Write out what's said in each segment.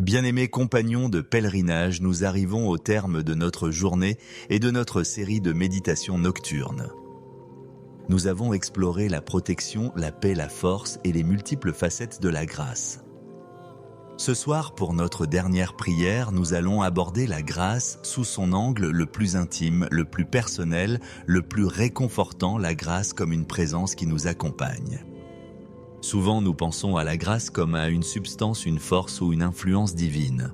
Bien-aimés compagnons de pèlerinage, nous arrivons au terme de notre journée et de notre série de méditations nocturnes. Nous avons exploré la protection, la paix, la force et les multiples facettes de la grâce. Ce soir, pour notre dernière prière, nous allons aborder la grâce sous son angle le plus intime, le plus personnel, le plus réconfortant, la grâce comme une présence qui nous accompagne. Souvent, nous pensons à la grâce comme à une substance, une force ou une influence divine.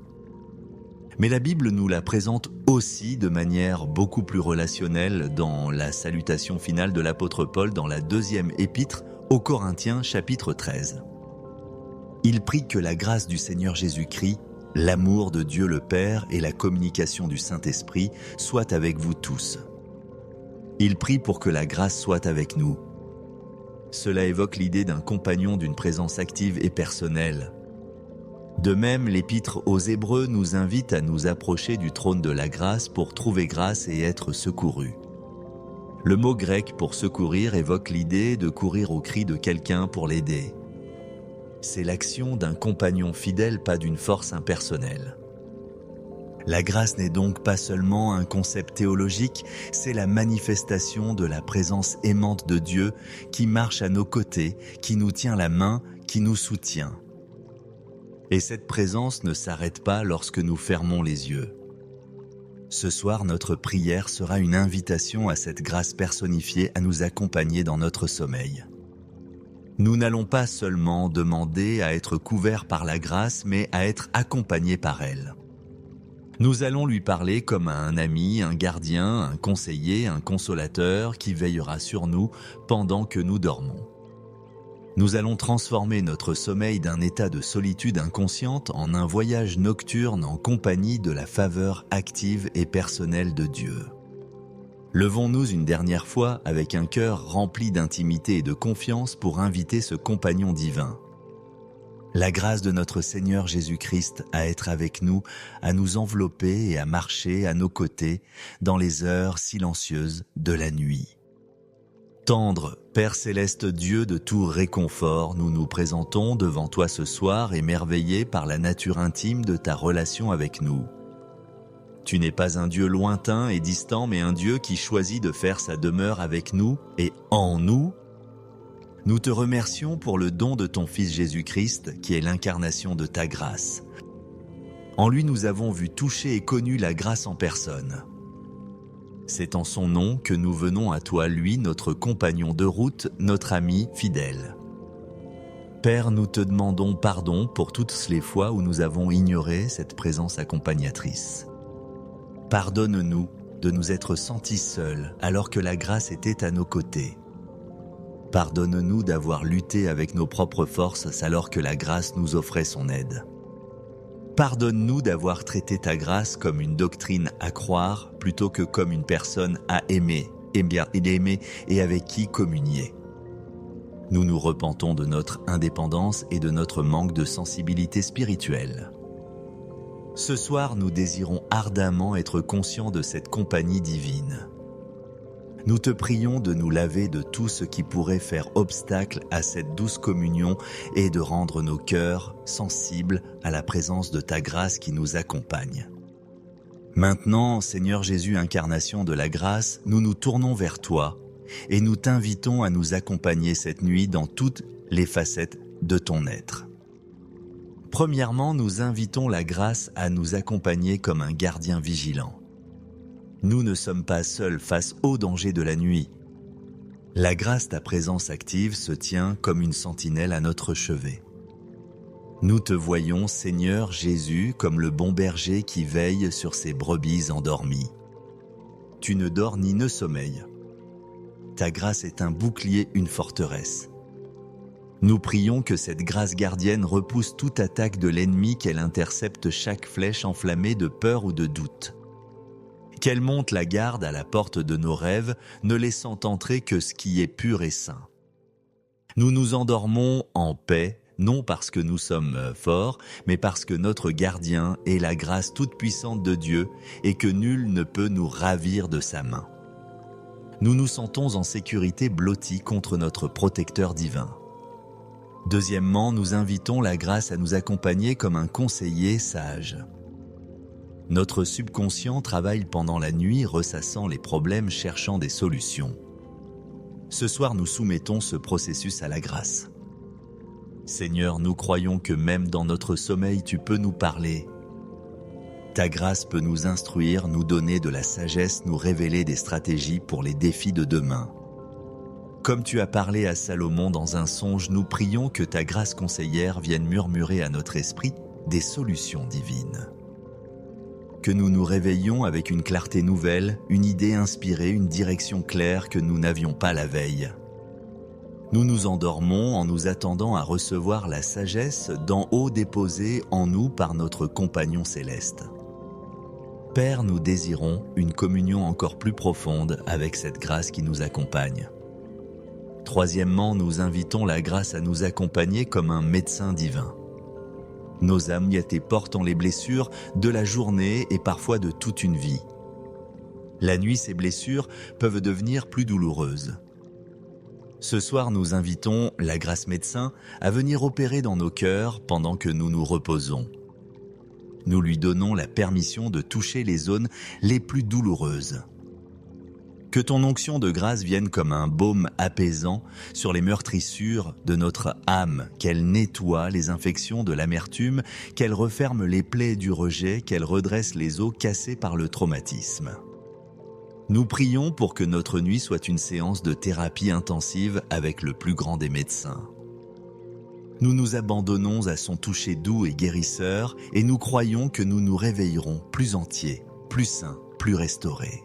Mais la Bible nous la présente aussi de manière beaucoup plus relationnelle dans la salutation finale de l'apôtre Paul dans la 2e épître aux Corinthiens, chapitre 13. Il prie que la grâce du Seigneur Jésus-Christ, l'amour de Dieu le Père et la communication du Saint-Esprit soient avec vous tous. Il prie pour que la grâce soit avec nous. Cela évoque l'idée d'un compagnon d'une présence active et personnelle. De même, l'épître aux Hébreux nous invite à nous approcher du trône de la grâce pour trouver grâce et être secourus. Le mot grec pour secourir évoque l'idée de courir au cri de quelqu'un pour l'aider. C'est l'action d'un compagnon fidèle, pas d'une force impersonnelle. La grâce n'est donc pas seulement un concept théologique, c'est la manifestation de la présence aimante de Dieu qui marche à nos côtés, qui nous tient la main, qui nous soutient. Et cette présence ne s'arrête pas lorsque nous fermons les yeux. Ce soir, notre prière sera une invitation à cette grâce personnifiée à nous accompagner dans notre sommeil. Nous n'allons pas seulement demander à être couverts par la grâce, mais à être accompagnés par elle. Nous allons lui parler comme à un ami, un gardien, un conseiller, un consolateur qui veillera sur nous pendant que nous dormons. Nous allons transformer notre sommeil d'un état de solitude inconsciente en un voyage nocturne en compagnie de la faveur active et personnelle de Dieu. Levons-nous une dernière fois avec un cœur rempli d'intimité et de confiance pour inviter ce compagnon divin. La grâce de notre Seigneur Jésus-Christ à être avec nous, à nous envelopper et à marcher à nos côtés dans les heures silencieuses de la nuit. Tendre, Père céleste Dieu de tout réconfort, nous nous présentons devant toi ce soir émerveillés par la nature intime de ta relation avec nous. Tu n'es pas un Dieu lointain et distant, mais un Dieu qui choisit de faire sa demeure avec nous et en nous. Nous te remercions pour le don de ton Fils Jésus-Christ, qui est l'incarnation de ta grâce. En lui, nous avons vu toucher et connu la grâce en personne. C'est en son nom que nous venons à toi, lui, notre compagnon de route, notre ami fidèle. Père, nous te demandons pardon pour toutes les fois où nous avons ignoré cette présence accompagnatrice. Pardonne-nous de nous être sentis seuls alors que la grâce était à nos côtés. Pardonne-nous d'avoir lutté avec nos propres forces alors que la grâce nous offrait son aide. Pardonne-nous d'avoir traité ta grâce comme une doctrine à croire plutôt que comme une personne à aimer et avec qui communier. Nous nous repentons de notre indépendance et de notre manque de sensibilité spirituelle. Ce soir, nous désirons ardemment être conscients de cette compagnie divine. Nous te prions de nous laver de tout ce qui pourrait faire obstacle à cette douce communion et de rendre nos cœurs sensibles à la présence de ta grâce qui nous accompagne. Maintenant, Seigneur Jésus, incarnation de la grâce, nous nous tournons vers toi et nous t'invitons à nous accompagner cette nuit dans toutes les facettes de ton être. Premièrement, nous invitons la grâce à nous accompagner comme un gardien vigilant. Nous ne sommes pas seuls face aux dangers de la nuit. La grâce, ta présence active, se tient comme une sentinelle à notre chevet. Nous te voyons, Seigneur Jésus, comme le bon berger qui veille sur ses brebis endormies. Tu ne dors ni ne sommeilles. Ta grâce est un bouclier, une forteresse. Nous prions que cette grâce gardienne repousse toute attaque de l'ennemi, qu'elle intercepte chaque flèche enflammée de peur ou de doute. Qu'elle monte la garde à la porte de nos rêves, ne laissant entrer que ce qui est pur et saint. Nous nous endormons en paix, non parce que nous sommes forts, mais parce que notre gardien est la grâce toute-puissante de Dieu et que nul ne peut nous ravir de sa main. Nous nous sentons en sécurité blottis contre notre protecteur divin. Deuxièmement, nous invitons la grâce à nous accompagner comme un conseiller sage. Notre subconscient travaille pendant la nuit, ressassant les problèmes, cherchant des solutions. Ce soir, nous soumettons ce processus à la grâce. Seigneur, nous croyons que même dans notre sommeil, tu peux nous parler. Ta grâce peut nous instruire, nous donner de la sagesse, nous révéler des stratégies pour les défis de demain. Comme tu as parlé à Salomon dans un songe, nous prions que ta grâce conseillère vienne murmurer à notre esprit des solutions divines. Que nous nous réveillions avec une clarté nouvelle, une idée inspirée, une direction claire que nous n'avions pas la veille. Nous nous endormons en nous attendant à recevoir la sagesse d'en haut déposée en nous par notre compagnon céleste. Père, nous désirons une communion encore plus profonde avec cette grâce qui nous accompagne. Troisièmement, nous invitons la grâce à nous accompagner comme un médecin divin. Nos âmes portent les blessures de la journée et parfois de toute une vie. La nuit, ces blessures peuvent devenir plus douloureuses. Ce soir, nous invitons la grâce médecin à venir opérer dans nos cœurs pendant que nous nous reposons. Nous lui donnons la permission de toucher les zones les plus douloureuses. Que ton onction de grâce vienne comme un baume apaisant sur les meurtrissures de notre âme, qu'elle nettoie les infections de l'amertume, qu'elle referme les plaies du rejet, qu'elle redresse les os cassés par le traumatisme. Nous prions pour que notre nuit soit une séance de thérapie intensive avec le plus grand des médecins. Nous nous abandonnons à son toucher doux et guérisseur et nous croyons que nous nous réveillerons plus entiers, plus sains, plus restaurés.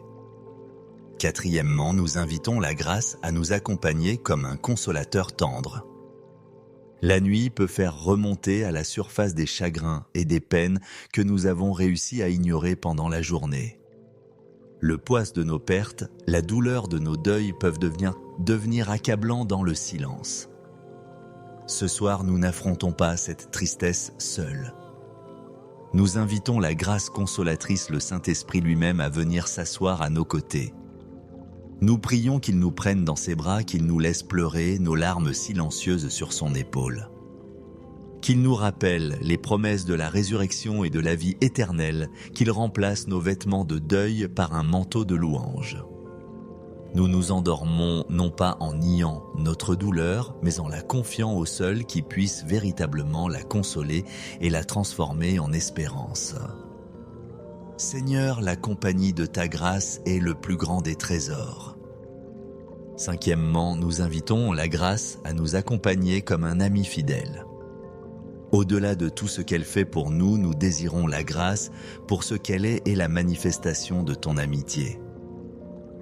Quatrièmement, nous invitons la grâce à nous accompagner comme un consolateur tendre. La nuit peut faire remonter à la surface des chagrins et des peines que nous avons réussi à ignorer pendant la journée. Le poids de nos pertes, la douleur de nos deuils peuvent devenir accablants dans le silence. Ce soir, nous n'affrontons pas cette tristesse seuls. Nous invitons la grâce consolatrice, le Saint-Esprit lui-même, à venir s'asseoir à nos côtés. Nous prions qu'il nous prenne dans ses bras, qu'il nous laisse pleurer nos larmes silencieuses sur son épaule. Qu'il nous rappelle les promesses de la résurrection et de la vie éternelle, qu'il remplace nos vêtements de deuil par un manteau de louange. Nous nous endormons non pas en niant notre douleur, mais en la confiant au seul qui puisse véritablement la consoler et la transformer en espérance. Seigneur, la compagnie de ta grâce est le plus grand des trésors. Cinquièmement, nous invitons la grâce à nous accompagner comme un ami fidèle. Au-delà de tout ce qu'elle fait pour nous, nous désirons la grâce pour ce qu'elle est et la manifestation de ton amitié.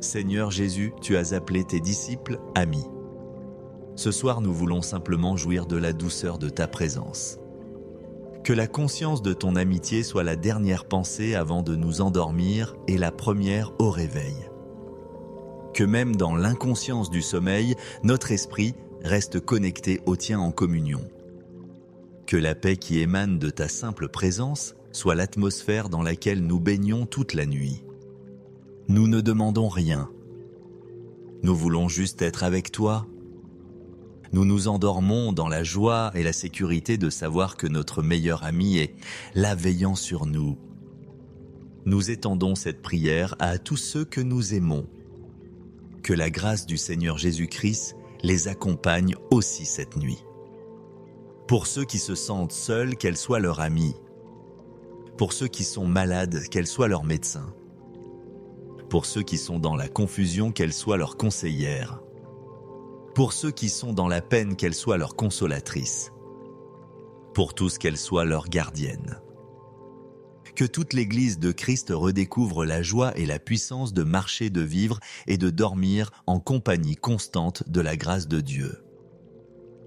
Seigneur Jésus, tu as appelé tes disciples amis. Ce soir, nous voulons simplement jouir de la douceur de ta présence. Que la conscience de ton amitié soit la dernière pensée avant de nous endormir et la première au réveil. Que même dans l'inconscience du sommeil, notre esprit reste connecté au tien en communion. Que la paix qui émane de ta simple présence soit l'atmosphère dans laquelle nous baignons toute la nuit. Nous ne demandons rien. Nous voulons juste être avec toi. Nous nous endormons dans la joie et la sécurité de savoir que notre meilleur ami est là veillant sur nous. Nous étendons cette prière à tous ceux que nous aimons. Que la grâce du Seigneur Jésus-Christ les accompagne aussi cette nuit. Pour ceux qui se sentent seuls, qu'elle soit leur amie. Pour ceux qui sont malades, qu'elle soit leur médecin. Pour ceux qui sont dans la confusion, qu'elle soit leur conseillère. Pour ceux qui sont dans la peine, qu'elle soit leur consolatrice. Pour tous, qu'elle soit leur gardienne. Que toute l'Église de Christ redécouvre la joie et la puissance de marcher, de vivre et de dormir en compagnie constante de la grâce de Dieu.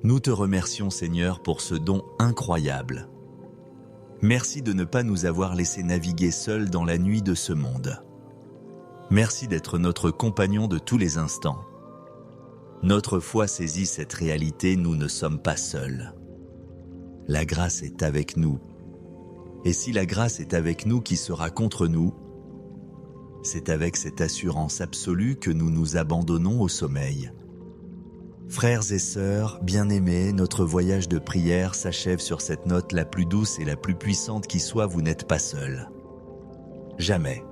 Nous te remercions, Seigneur, pour ce don incroyable. Merci de ne pas nous avoir laissés naviguer seuls dans la nuit de ce monde. Merci d'être notre compagnon de tous les instants. Notre foi saisit cette réalité, nous ne sommes pas seuls. La grâce est avec nous. Et si la grâce est avec nous, qui sera contre nous? C'est avec cette assurance absolue que nous nous abandonnons au sommeil. Frères et sœurs, bien-aimés, notre voyage de prière s'achève sur cette note la plus douce et la plus puissante qui soit, vous n'êtes pas seuls. Jamais.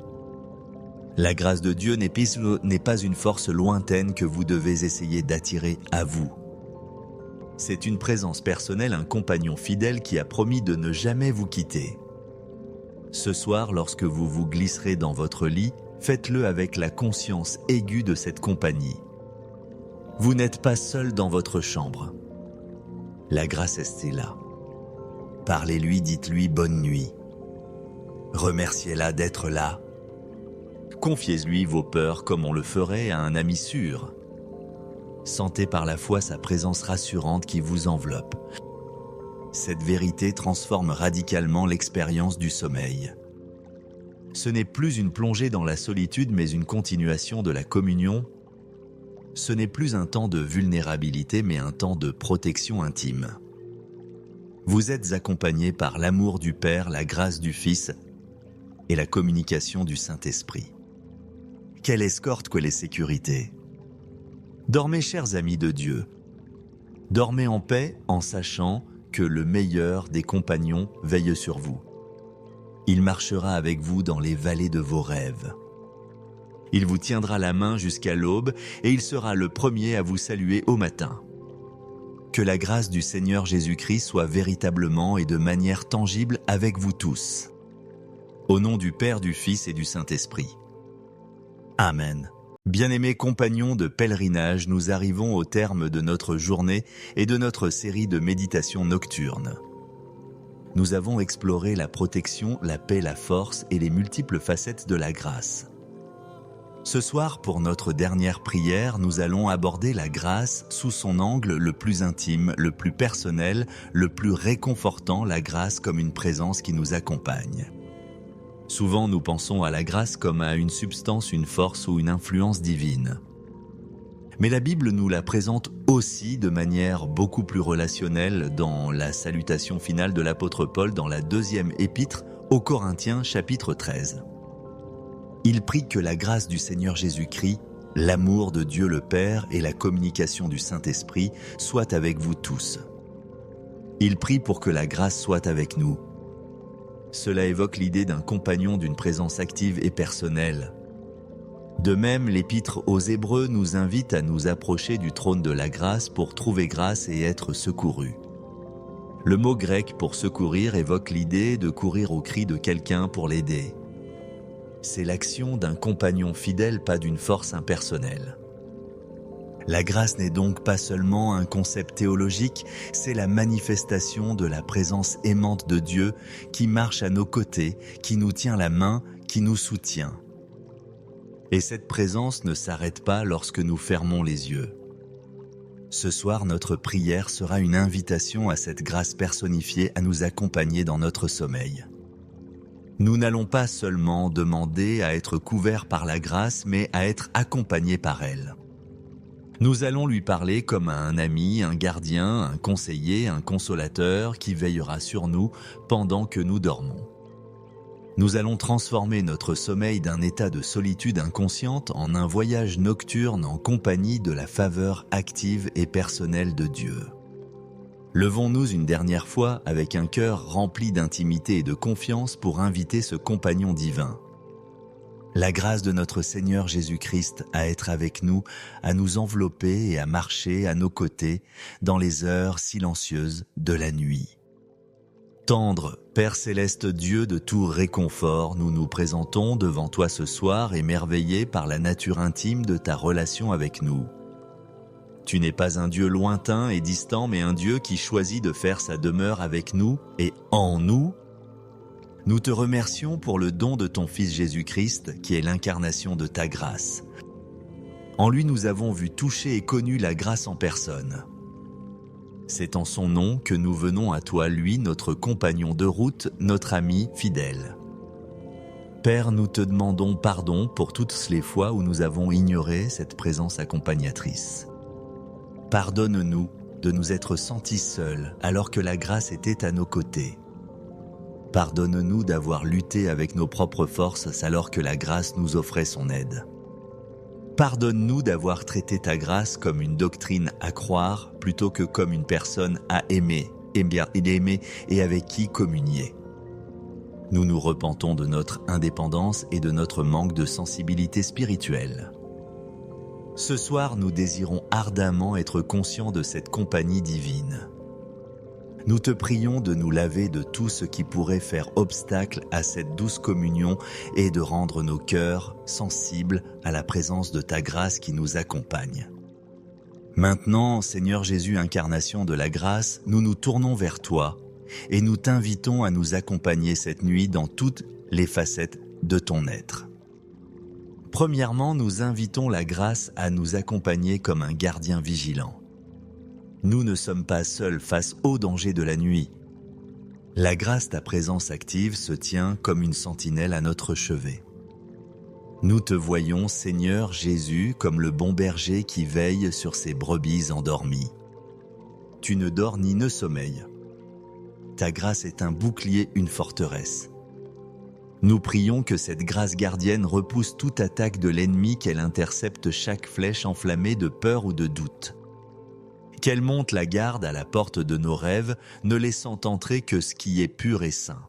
La grâce de Dieu n'est pas une force lointaine que vous devez essayer d'attirer à vous. C'est une présence personnelle, un compagnon fidèle qui a promis de ne jamais vous quitter. Ce soir, lorsque vous vous glisserez dans votre lit, faites-le avec la conscience aiguë de cette compagnie. Vous n'êtes pas seul dans votre chambre. La grâce est là. Parlez-lui, dites-lui bonne nuit. Remerciez-la d'être là. Confiez-lui vos peurs comme on le ferait à un ami sûr. Sentez par la foi sa présence rassurante qui vous enveloppe. Cette vérité transforme radicalement l'expérience du sommeil. Ce n'est plus une plongée dans la solitude, mais une continuation de la communion. Ce n'est plus un temps de vulnérabilité, mais un temps de protection intime. Vous êtes accompagné par l'amour du Père, la grâce du Fils et la communication du Saint-Esprit. Quelle escorte que les sécurités! Dormez, chers amis de Dieu. Dormez en paix en sachant que le meilleur des compagnons veille sur vous. Il marchera avec vous dans les vallées de vos rêves. Il vous tiendra la main jusqu'à l'aube et il sera le premier à vous saluer au matin. Que la grâce du Seigneur Jésus-Christ soit véritablement et de manière tangible avec vous tous. Au nom du Père, du Fils et du Saint-Esprit. Amen. Bien-aimés compagnons de pèlerinage, nous arrivons au terme de notre journée et de notre série de méditations nocturnes. Nous avons exploré la protection, la paix, la force et les multiples facettes de la grâce. Ce soir, pour notre dernière prière, nous allons aborder la grâce sous son angle le plus intime, le plus personnel, le plus réconfortant, la grâce comme une présence qui nous accompagne. Souvent, nous pensons à la grâce comme à une substance, une force ou une influence divine. Mais la Bible nous la présente aussi de manière beaucoup plus relationnelle dans la salutation finale de l'apôtre Paul dans la 2e épître aux Corinthiens, chapitre 13. Il prie que la grâce du Seigneur Jésus-Christ, l'amour de Dieu le Père et la communication du Saint-Esprit soient avec vous tous. Il prie pour que la grâce soit avec nous. Cela évoque l'idée d'un compagnon d'une présence active et personnelle. De même, l'épître aux Hébreux nous invite à nous approcher du trône de la grâce pour trouver grâce et être secourus. Le mot grec pour secourir évoque l'idée de courir au cri de quelqu'un pour l'aider. C'est l'action d'un compagnon fidèle, pas d'une force impersonnelle. La grâce n'est donc pas seulement un concept théologique, c'est la manifestation de la présence aimante de Dieu qui marche à nos côtés, qui nous tient la main, qui nous soutient. Et cette présence ne s'arrête pas lorsque nous fermons les yeux. Ce soir, notre prière sera une invitation à cette grâce personnifiée à nous accompagner dans notre sommeil. Nous n'allons pas seulement demander à être couverts par la grâce, mais à être accompagnés par elle. Nous allons lui parler comme à un ami, un gardien, un conseiller, un consolateur qui veillera sur nous pendant que nous dormons. Nous allons transformer notre sommeil d'un état de solitude inconsciente en un voyage nocturne en compagnie de la faveur active et personnelle de Dieu. Levons-nous une dernière fois avec un cœur rempli d'intimité et de confiance pour inviter ce compagnon divin. La grâce de notre Seigneur Jésus-Christ à être avec nous, à nous envelopper et à marcher à nos côtés dans les heures silencieuses de la nuit. Tendre, Père céleste Dieu de tout réconfort, nous nous présentons devant toi ce soir émerveillés par la nature intime de ta relation avec nous. Tu n'es pas un Dieu lointain et distant, mais un Dieu qui choisit de faire sa demeure avec nous et en nous. Nous te remercions pour le don de ton Fils Jésus-Christ, qui est l'incarnation de ta grâce. En lui, nous avons vu toucher et connu la grâce en personne. C'est en son nom que nous venons à toi, lui, notre compagnon de route, notre ami fidèle. Père, nous te demandons pardon pour toutes les fois où nous avons ignoré cette présence accompagnatrice. Pardonne-nous de nous être sentis seuls alors que la grâce était à nos côtés. Pardonne-nous d'avoir lutté avec nos propres forces alors que la grâce nous offrait son aide. Pardonne-nous d'avoir traité ta grâce comme une doctrine à croire plutôt que comme une personne à aimer et avec qui communier. Nous nous repentons de notre indépendance et de notre manque de sensibilité spirituelle. Ce soir, nous désirons ardemment être conscients de cette compagnie divine. Nous te prions de nous laver de tout ce qui pourrait faire obstacle à cette douce communion et de rendre nos cœurs sensibles à la présence de ta grâce qui nous accompagne. Maintenant, Seigneur Jésus, incarnation de la grâce, nous nous tournons vers toi et nous t'invitons à nous accompagner cette nuit dans toutes les facettes de ton être. Premièrement, nous invitons la grâce à nous accompagner comme un gardien vigilant. Nous ne sommes pas seuls face aux dangers de la nuit. La grâce, ta présence active, se tient comme une sentinelle à notre chevet. Nous te voyons, Seigneur Jésus, comme le bon berger qui veille sur ses brebis endormies. Tu ne dors ni ne sommeilles. Ta grâce est un bouclier, une forteresse. Nous prions que cette grâce gardienne repousse toute attaque de l'ennemi, qu'elle intercepte chaque flèche enflammée de peur ou de doute. Qu'elle monte la garde à la porte de nos rêves, ne laissant entrer que ce qui est pur et saint.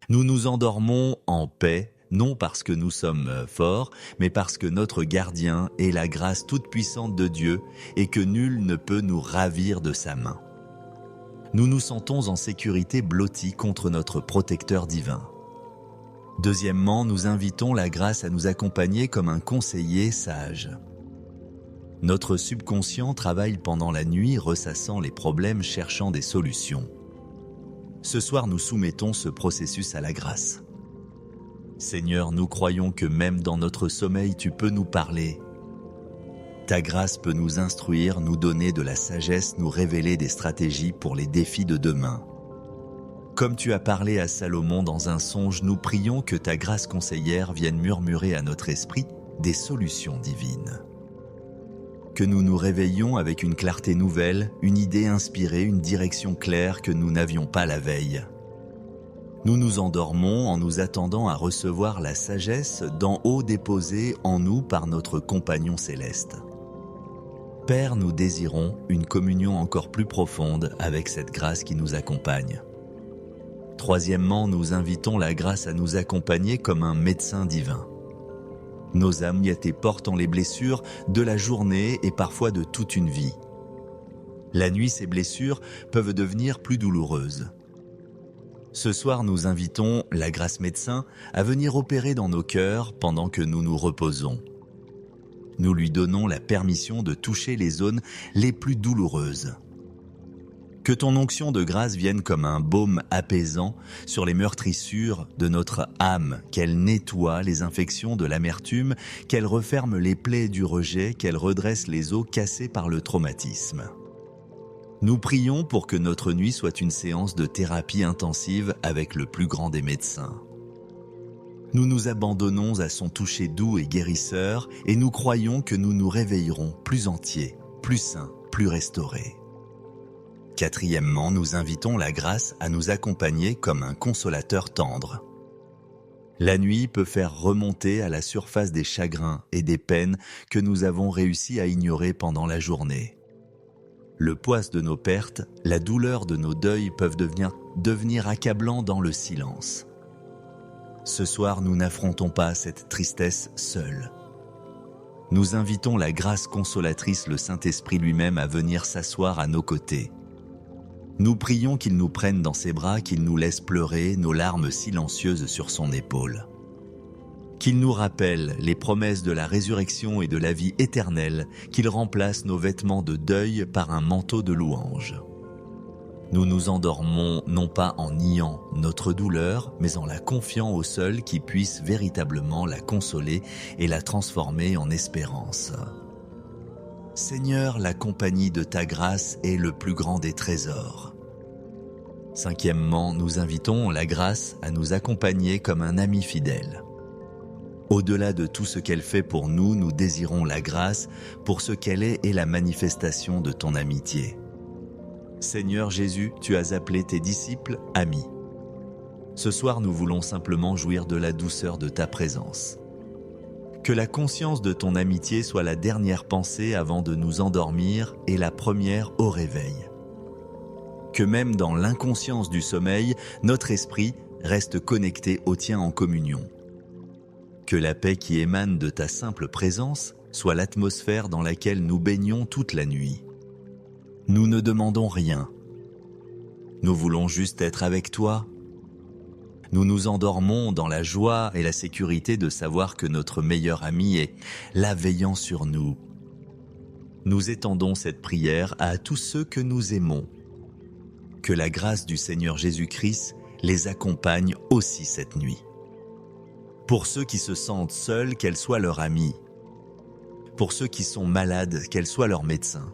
Nous nous endormons en paix, non parce que nous sommes forts, mais parce que notre gardien est la grâce toute-puissante de Dieu et que nul ne peut nous ravir de sa main. Nous nous sentons en sécurité blottis contre notre protecteur divin. Deuxièmement, nous invitons la grâce à nous accompagner comme un conseiller sage. Notre subconscient travaille pendant la nuit, ressassant les problèmes, cherchant des solutions. Ce soir, nous soumettons ce processus à la grâce. Seigneur, nous croyons que même dans notre sommeil, tu peux nous parler. Ta grâce peut nous instruire, nous donner de la sagesse, nous révéler des stratégies pour les défis de demain. Comme tu as parlé à Salomon dans un songe, nous prions que ta grâce conseillère vienne murmurer à notre esprit des solutions divines. Que nous nous réveillions avec une clarté nouvelle, une idée inspirée, une direction claire que nous n'avions pas la veille. Nous nous endormons en nous attendant à recevoir la sagesse d'en haut déposée en nous par notre compagnon céleste. Père, nous désirons une communion encore plus profonde avec cette grâce qui nous accompagne. Troisièmement, nous invitons la grâce à nous accompagner comme un médecin divin. Nos âmes portant les blessures de la journée et parfois de toute une vie. La nuit, ces blessures peuvent devenir plus douloureuses. Ce soir, nous invitons la grâce médecin à venir opérer dans nos cœurs pendant que nous nous reposons. Nous lui donnons la permission de toucher les zones les plus douloureuses. Que ton onction de grâce vienne comme un baume apaisant sur les meurtrissures de notre âme, qu'elle nettoie les infections de l'amertume, qu'elle referme les plaies du rejet, qu'elle redresse les os cassés par le traumatisme. Nous prions pour que notre nuit soit une séance de thérapie intensive avec le plus grand des médecins. Nous nous abandonnons à son toucher doux et guérisseur et nous croyons que nous nous réveillerons plus entiers, plus sains, plus restaurés. Quatrièmement, nous invitons la grâce à nous accompagner comme un consolateur tendre. La nuit peut faire remonter à la surface des chagrins et des peines que nous avons réussi à ignorer pendant la journée. Le poids de nos pertes, la douleur de nos deuils peuvent devenir accablants dans le silence. Ce soir, nous n'affrontons pas cette tristesse seuls. Nous invitons la grâce consolatrice, le Saint-Esprit lui-même, à venir s'asseoir à nos côtés. Nous prions qu'il nous prenne dans ses bras, qu'il nous laisse pleurer nos larmes silencieuses sur son épaule. Qu'il nous rappelle les promesses de la résurrection et de la vie éternelle, qu'il remplace nos vêtements de deuil par un manteau de louange. Nous nous endormons non pas en niant notre douleur, mais en la confiant au seul qui puisse véritablement la consoler et la transformer en espérance. Seigneur, la compagnie de ta grâce est le plus grand des trésors. Cinquièmement, nous invitons la grâce à nous accompagner comme un ami fidèle. Au-delà de tout ce qu'elle fait pour nous, nous désirons la grâce pour ce qu'elle est et la manifestation de ton amitié. Seigneur Jésus, tu as appelé tes disciples amis. Ce soir, nous voulons simplement jouir de la douceur de ta présence. Que la conscience de ton amitié soit la dernière pensée avant de nous endormir et la première au réveil. Que même dans l'inconscience du sommeil, notre esprit reste connecté au tien en communion. Que la paix qui émane de ta simple présence soit l'atmosphère dans laquelle nous baignons toute la nuit. Nous ne demandons rien. Nous voulons juste être avec toi. Nous nous endormons dans la joie et la sécurité de savoir que notre meilleur ami est là veillant sur nous. Nous étendons cette prière à tous ceux que nous aimons. Que la grâce du Seigneur Jésus-Christ les accompagne aussi cette nuit. Pour ceux qui se sentent seuls, qu'elle soit leur amie. Pour ceux qui sont malades, qu'elle soit leur médecin.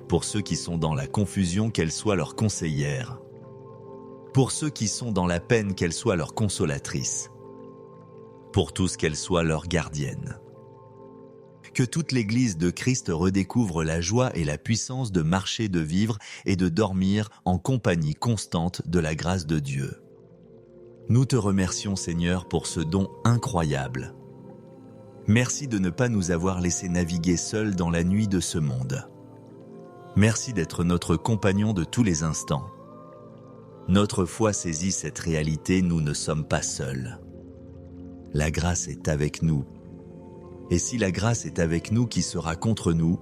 Pour ceux qui sont dans la confusion, qu'elle soit leur conseillère. Pour ceux qui sont dans la peine, qu'elle soit leur consolatrice. Pour tous, qu'elle soit leur gardienne. Que toute l'Église de Christ redécouvre la joie et la puissance de marcher, de vivre et de dormir en compagnie constante de la grâce de Dieu. Nous te remercions, Seigneur, pour ce don incroyable. Merci de ne pas nous avoir laissés naviguer seuls dans la nuit de ce monde. Merci d'être notre compagnon de tous les instants. Notre foi saisit cette réalité, nous ne sommes pas seuls. La grâce est avec nous. Et si la grâce est avec nous, qui sera contre nous?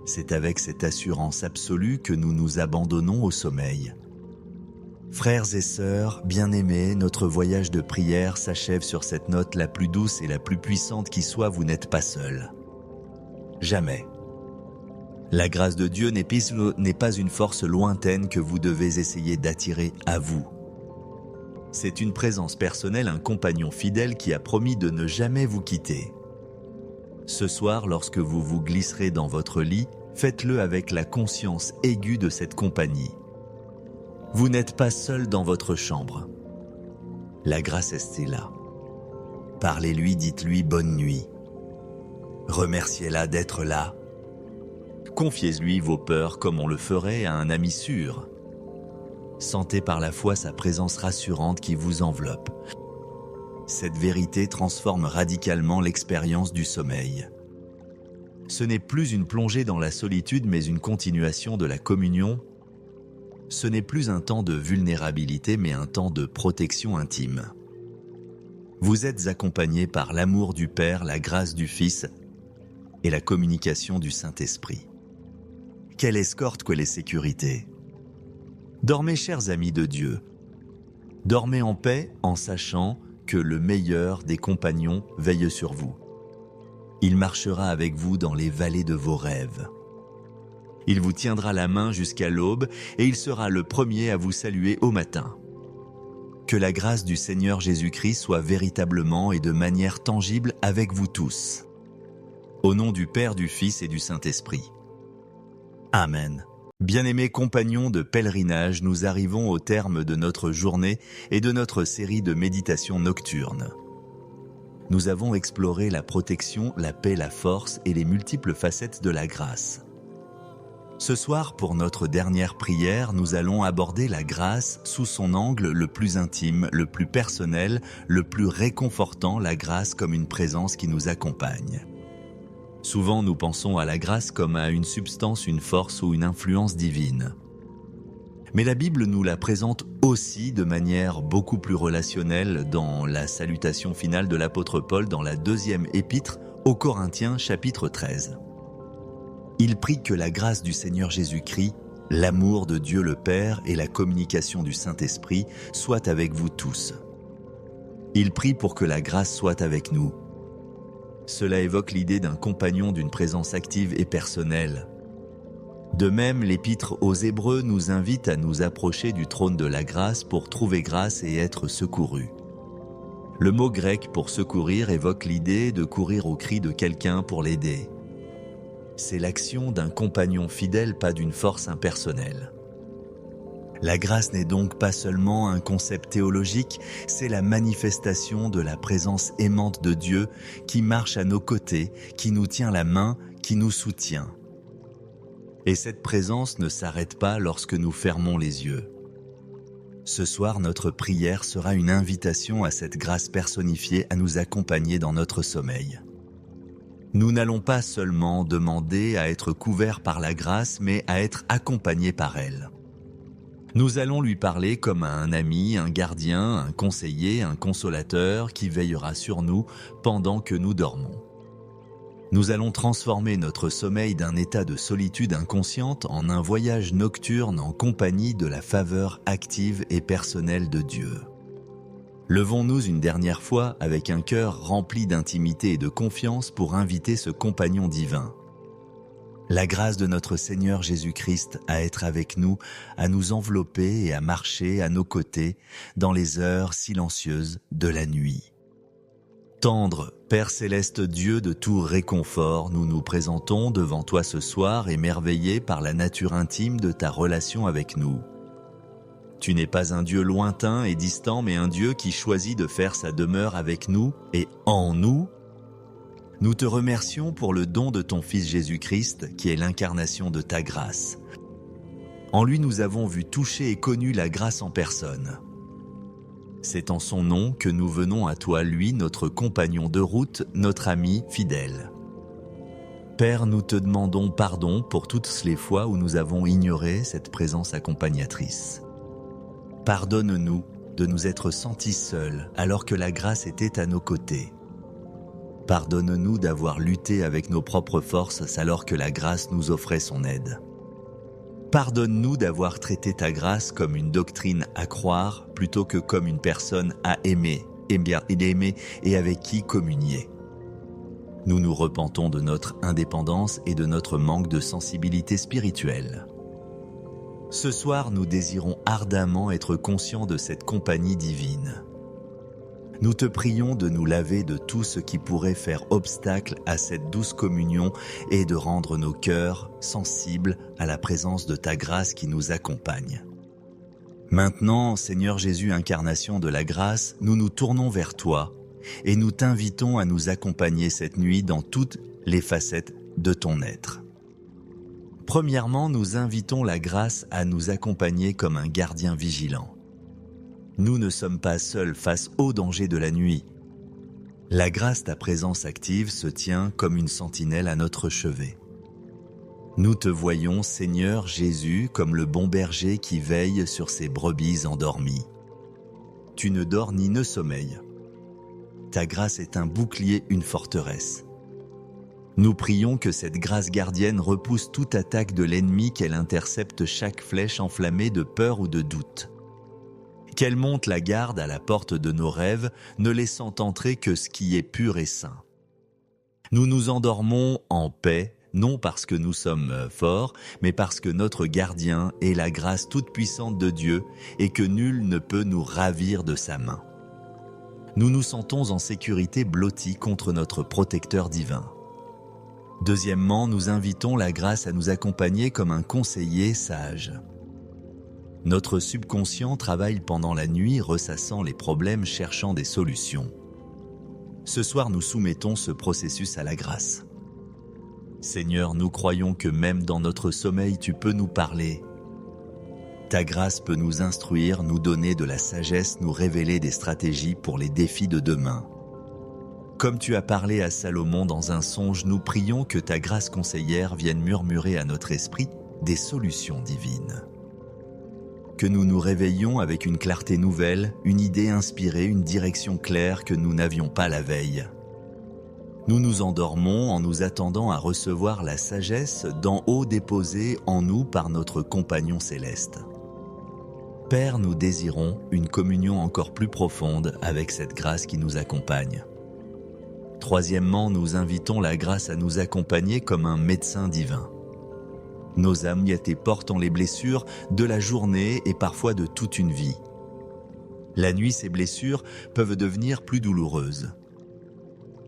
C'est avec cette assurance absolue que nous nous abandonnons au sommeil. Frères et sœurs, bien-aimés, notre voyage de prière s'achève sur cette note la plus douce et la plus puissante qui soit, vous n'êtes pas seuls. Jamais. La grâce de Dieu n'est pas une force lointaine que vous devez essayer d'attirer à vous. C'est une présence personnelle, un compagnon fidèle qui a promis de ne jamais vous quitter. Ce soir, lorsque vous vous glisserez dans votre lit, faites-le avec la conscience aiguë de cette compagnie. Vous n'êtes pas seul dans votre chambre. La grâce est là. Parlez-lui, dites-lui bonne nuit. Remerciez-la d'être là. Confiez-lui vos peurs comme on le ferait à un ami sûr. Sentez par la foi sa présence rassurante qui vous enveloppe. Cette vérité transforme radicalement l'expérience du sommeil. Ce n'est plus une plongée dans la solitude, mais une continuation de la communion. Ce n'est plus un temps de vulnérabilité, mais un temps de protection intime. Vous êtes accompagné par l'amour du Père, la grâce du Fils et la communication du Saint-Esprit. Quelle escorte, quelle sécurité! Dormez, chers amis de Dieu. Dormez en paix en sachant que le meilleur des compagnons veille sur vous. Il marchera avec vous dans les vallées de vos rêves. Il vous tiendra la main jusqu'à l'aube et il sera le premier à vous saluer au matin. Que la grâce du Seigneur Jésus-Christ soit véritablement et de manière tangible avec vous tous. Au nom du Père, du Fils et du Saint-Esprit. Amen. Bien-aimés compagnons de pèlerinage, nous arrivons au terme de notre journée et de notre série de méditations nocturnes. Nous avons exploré la protection, la paix, la force et les multiples facettes de la grâce. Ce soir, pour notre dernière prière, nous allons aborder la grâce sous son angle le plus intime, le plus personnel, le plus réconfortant, la grâce comme une présence qui nous accompagne. Souvent, nous pensons à la grâce comme à une substance, une force ou une influence divine. Mais la Bible nous la présente aussi de manière beaucoup plus relationnelle dans la salutation finale de l'apôtre Paul dans la deuxième épître aux Corinthiens, chapitre 13. Il prie que la grâce du Seigneur Jésus-Christ, l'amour de Dieu le Père et la communication du Saint-Esprit soient avec vous tous. Il prie pour que la grâce soit avec nous. Cela évoque l'idée d'un compagnon, d'une présence active et personnelle. De même, l'épître aux Hébreux nous invite à nous approcher du trône de la grâce pour trouver grâce et être secourus. Le mot grec pour secourir évoque l'idée de courir au cri de quelqu'un pour l'aider. C'est l'action d'un compagnon fidèle, pas d'une force impersonnelle. La grâce n'est donc pas seulement un concept théologique, c'est la manifestation de la présence aimante de Dieu qui marche à nos côtés, qui nous tient la main, qui nous soutient. Et cette présence ne s'arrête pas lorsque nous fermons les yeux. Ce soir, notre prière sera une invitation à cette grâce personnifiée à nous accompagner dans notre sommeil. Nous n'allons pas seulement demander à être couverts par la grâce, mais à être accompagnés par elle. Nous allons lui parler comme à un ami, un gardien, un conseiller, un consolateur qui veillera sur nous pendant que nous dormons. Nous allons transformer notre sommeil d'un état de solitude inconsciente en un voyage nocturne en compagnie de la faveur active et personnelle de Dieu. Levons-nous une dernière fois avec un cœur rempli d'intimité et de confiance pour inviter ce compagnon divin. La grâce de notre Seigneur Jésus-Christ à être avec nous, à nous envelopper et à marcher à nos côtés dans les heures silencieuses de la nuit. Tendre, Père céleste Dieu de tout réconfort, nous nous présentons devant toi ce soir émerveillés par la nature intime de ta relation avec nous. Tu n'es pas un Dieu lointain et distant, mais un Dieu qui choisit de faire sa demeure avec nous et en nous. Nous te remercions pour le don de ton Fils Jésus-Christ, qui est l'incarnation de ta grâce. En lui, nous avons vu toucher et connu la grâce en personne. C'est en son nom que nous venons à toi, lui, notre compagnon de route, notre ami fidèle. Père, nous te demandons pardon pour toutes les fois où nous avons ignoré cette présence accompagnatrice. Pardonne-nous de nous être sentis seuls alors que la grâce était à nos côtés. Pardonne-nous d'avoir lutté avec nos propres forces alors que la grâce nous offrait son aide. Pardonne-nous d'avoir traité ta grâce comme une doctrine à croire plutôt que comme une personne à aimer et avec qui communier. Nous nous repentons de notre indépendance et de notre manque de sensibilité spirituelle. Ce soir, nous désirons ardemment être conscients de cette compagnie divine. Nous te prions de nous laver de tout ce qui pourrait faire obstacle à cette douce communion et de rendre nos cœurs sensibles à la présence de ta grâce qui nous accompagne. Maintenant, Seigneur Jésus, incarnation de la grâce, nous nous tournons vers toi et nous t'invitons à nous accompagner cette nuit dans toutes les facettes de ton être. Premièrement, nous invitons la grâce à nous accompagner comme un gardien vigilant. Nous ne sommes pas seuls face aux dangers de la nuit. La grâce, ta présence active, se tient comme une sentinelle à notre chevet. Nous te voyons, Seigneur Jésus, comme le bon berger qui veille sur ses brebis endormies. Tu ne dors ni ne sommeilles. Ta grâce est un bouclier, une forteresse. Nous prions que cette grâce gardienne repousse toute attaque de l'ennemi, qu'elle intercepte chaque flèche enflammée de peur ou de doute. Qu'elle monte la garde à la porte de nos rêves, ne laissant entrer que ce qui est pur et saint. Nous nous endormons en paix, non parce que nous sommes forts, mais parce que notre gardien est la grâce toute-puissante de Dieu et que nul ne peut nous ravir de sa main. Nous nous sentons en sécurité blottis contre notre protecteur divin. Deuxièmement, nous invitons la grâce à nous accompagner comme un conseiller sage. Notre subconscient travaille pendant la nuit, ressassant les problèmes, cherchant des solutions. Ce soir, nous soumettons ce processus à la grâce. Seigneur, nous croyons que même dans notre sommeil, tu peux nous parler. Ta grâce peut nous instruire, nous donner de la sagesse, nous révéler des stratégies pour les défis de demain. Comme tu as parlé à Salomon dans un songe, nous prions que ta grâce conseillère vienne murmurer à notre esprit des solutions divines. Que nous nous réveillions avec une clarté nouvelle, une idée inspirée, une direction claire que nous n'avions pas la veille. Nous nous endormons en nous attendant à recevoir la sagesse d'en haut déposée en nous par notre compagnon céleste. Père, nous désirons une communion encore plus profonde avec cette grâce qui nous accompagne. Troisièmement, nous invitons la grâce à nous accompagner comme un médecin divin. Nos âmes y étaient portant les blessures de la journée et parfois de toute une vie. La nuit, ces blessures peuvent devenir plus douloureuses.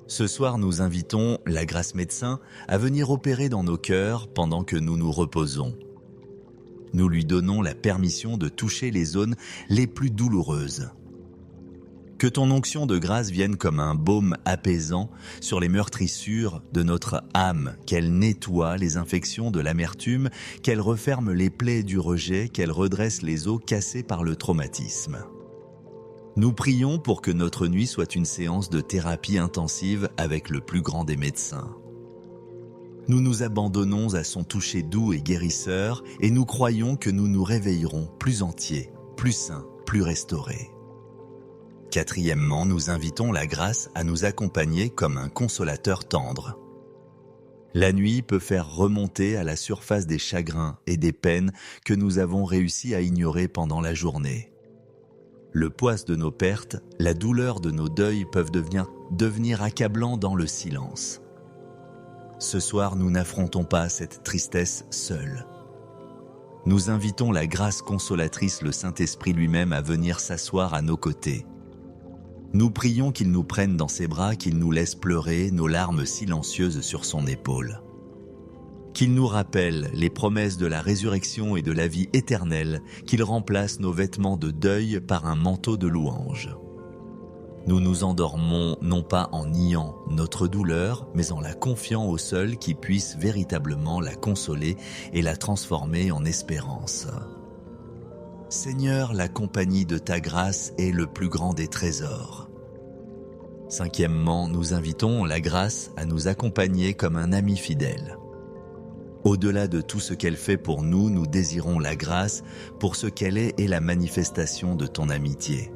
Ce soir, nous invitons la grâce médecin à venir opérer dans nos cœurs pendant que nous nous reposons. Nous lui donnons la permission de toucher les zones les plus douloureuses. Que ton onction de grâce vienne comme un baume apaisant sur les meurtrissures de notre âme, qu'elle nettoie les infections de l'amertume, qu'elle referme les plaies du rejet, qu'elle redresse les os cassés par le traumatisme. Nous prions pour que notre nuit soit une séance de thérapie intensive avec le plus grand des médecins. Nous nous abandonnons à son toucher doux et guérisseur et nous croyons que nous nous réveillerons plus entiers, plus sains, plus restaurés. Quatrièmement, nous invitons la grâce à nous accompagner comme un consolateur tendre. La nuit peut faire remonter à la surface des chagrins et des peines que nous avons réussi à ignorer pendant la journée. Le poids de nos pertes, la douleur de nos deuils peuvent devenir accablants dans le silence. Ce soir, nous n'affrontons pas cette tristesse seuls. Nous invitons la grâce consolatrice, le Saint-Esprit lui-même, à venir s'asseoir à nos côtés. Nous prions qu'il nous prenne dans ses bras, qu'il nous laisse pleurer nos larmes silencieuses sur son épaule. Qu'il nous rappelle les promesses de la résurrection et de la vie éternelle, qu'il remplace nos vêtements de deuil par un manteau de louange. Nous nous endormons non pas en niant notre douleur, mais en la confiant au seul qui puisse véritablement la consoler et la transformer en espérance. Seigneur, la compagnie de ta grâce est le plus grand des trésors. Cinquièmement, nous invitons la grâce à nous accompagner comme un ami fidèle. Au-delà de tout ce qu'elle fait pour nous, nous désirons la grâce pour ce qu'elle est et la manifestation de ton amitié.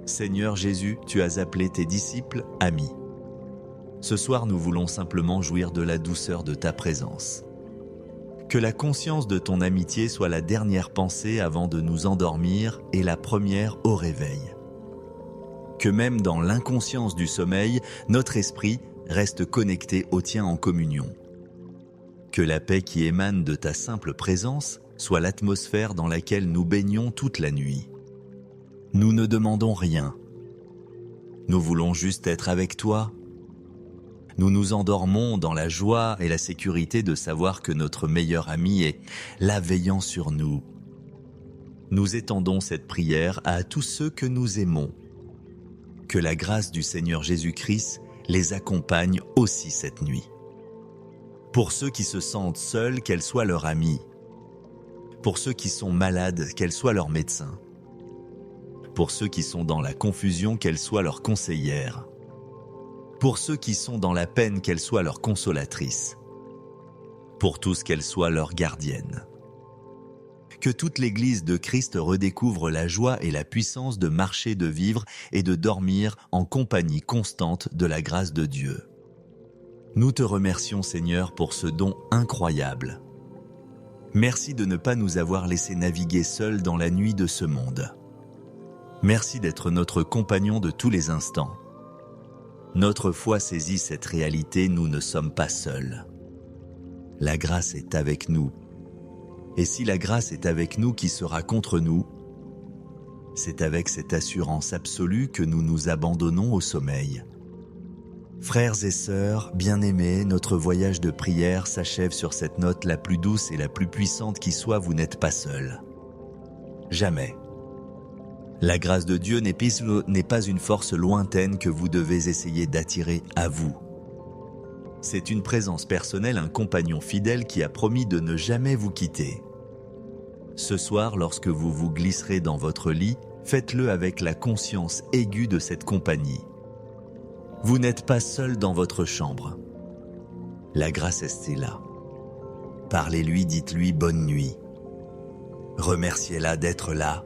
Seigneur Jésus, tu as appelé tes disciples amis. Ce soir, nous voulons simplement jouir de la douceur de ta présence. Que la conscience de ton amitié soit la dernière pensée avant de nous endormir et la première au réveil. Que même dans l'inconscience du sommeil, notre esprit reste connecté au tien en communion. Que la paix qui émane de ta simple présence soit l'atmosphère dans laquelle nous baignons toute la nuit. Nous ne demandons rien. Nous voulons juste être avec toi. Nous nous endormons dans la joie et la sécurité de savoir que notre meilleur ami est là veillant sur nous. Nous étendons cette prière à tous ceux que nous aimons. Que la grâce du Seigneur Jésus-Christ les accompagne aussi cette nuit. Pour ceux qui se sentent seuls, qu'elle soit leur amie. Pour ceux qui sont malades, qu'elle soit leur médecin. Pour ceux qui sont dans la confusion, qu'elle soit leur conseillère. Pour ceux qui sont dans la peine, qu'elle soit leur consolatrice. Pour tous, qu'elle soit leur gardienne. Que toute l'Église de Christ redécouvre la joie et la puissance de marcher, de vivre et de dormir en compagnie constante de la grâce de Dieu. Nous te remercions, Seigneur, pour ce don incroyable. Merci de ne pas nous avoir laissés naviguer seuls dans la nuit de ce monde. Merci d'être notre compagnon de tous les instants. Notre foi saisit cette réalité, nous ne sommes pas seuls. La grâce est avec nous. Et si la grâce est avec nous, qui sera contre nous? C'est avec cette assurance absolue que nous nous abandonnons au sommeil. Frères et sœurs, bien-aimés, notre voyage de prière s'achève sur cette note la plus douce et la plus puissante qui soit, vous n'êtes pas seuls. Jamais. La grâce de Dieu n'est pas une force lointaine que vous devez essayer d'attirer à vous. C'est une présence personnelle, un compagnon fidèle qui a promis de ne jamais vous quitter. Ce soir, lorsque vous vous glisserez dans votre lit, faites-le avec la conscience aiguë de cette compagnie. Vous n'êtes pas seul dans votre chambre. La grâce est là. Parlez-lui, dites-lui bonne nuit. Remerciez-la d'être là.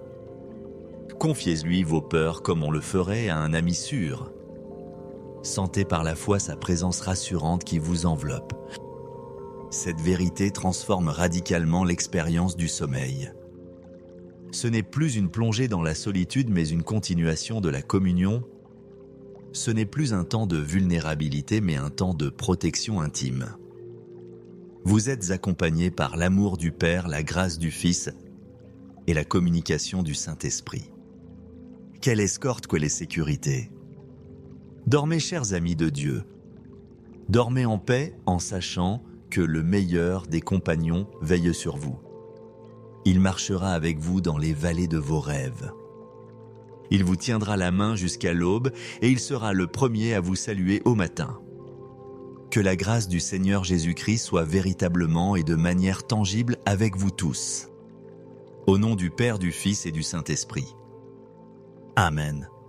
Confiez-lui vos peurs comme on le ferait à un ami sûr. Sentez par la foi sa présence rassurante qui vous enveloppe. Cette vérité transforme radicalement l'expérience du sommeil. Ce n'est plus une plongée dans la solitude, mais une continuation de la communion. Ce n'est plus un temps de vulnérabilité, mais un temps de protection intime. Vous êtes accompagné par l'amour du Père, la grâce du Fils et la communication du Saint-Esprit. Quelle escorte que les sécurités! Dormez, chers amis de Dieu. Dormez en paix en sachant que le meilleur des compagnons veille sur vous. Il marchera avec vous dans les vallées de vos rêves. Il vous tiendra la main jusqu'à l'aube et il sera le premier à vous saluer au matin. Que la grâce du Seigneur Jésus-Christ soit véritablement et de manière tangible avec vous tous. Au nom du Père, du Fils et du Saint-Esprit. Amen.